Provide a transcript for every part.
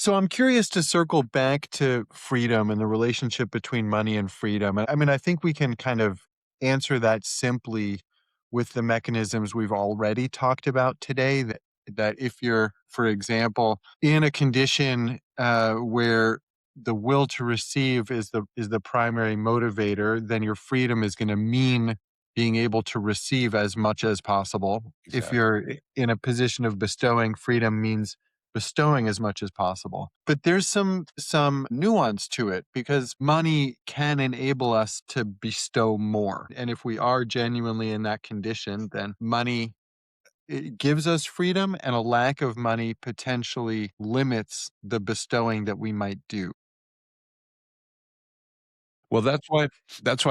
So I'm curious to circle back to freedom and the relationship between money and freedom. I mean, I think we can kind of answer that simply with the mechanisms we've already talked about today. That if you're, for example, in a condition where the will to receive is the primary motivator, then your freedom is going to mean being able to receive as much as possible. If Exactly. you're in a position of bestowing, freedom means bestowing as much as possible. But there's some nuance to it because money can enable us to bestow more. And if we are genuinely in that condition, then money it gives us freedom, and a lack of money potentially limits the bestowing that we might do. Well, that's why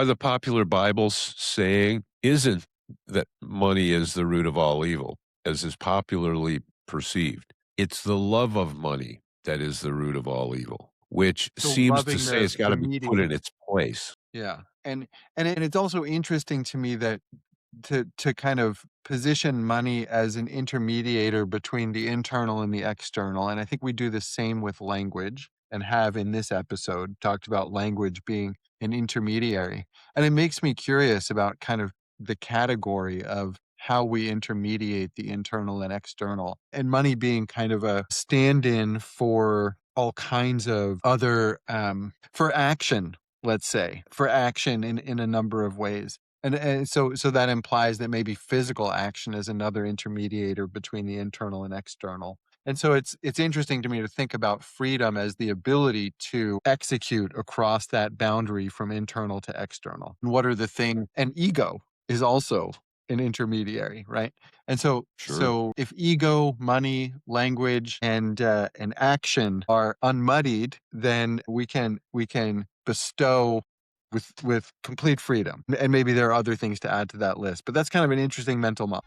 the popular Bible's saying isn't that money is the root of all evil, as is popularly perceived. It's the love of money that is the root of all evil, which So seems to loving say the it's gotta be put in mediator. its place. Yeah. And it's also interesting to me that to kind of position money as an intermediator between the internal and the external. And I think we do the same with language and have in this episode talked about language being an intermediary. And it makes me curious about kind of the category of how we intermediate the internal and external, and money being kind of a stand in for all kinds of other, for action, let's say, for action in a number of ways. And so that implies that maybe physical action is another intermediator between the internal and external. And so it's interesting to me to think about freedom as the ability to execute across that boundary from internal to external. And what are the things, and ego is also an intermediary, right? And so Sure. so if ego, money, language, and action are unmuddied, then we can bestow with complete freedom. And maybe there are other things to add to that list, but that's kind of an interesting mental model.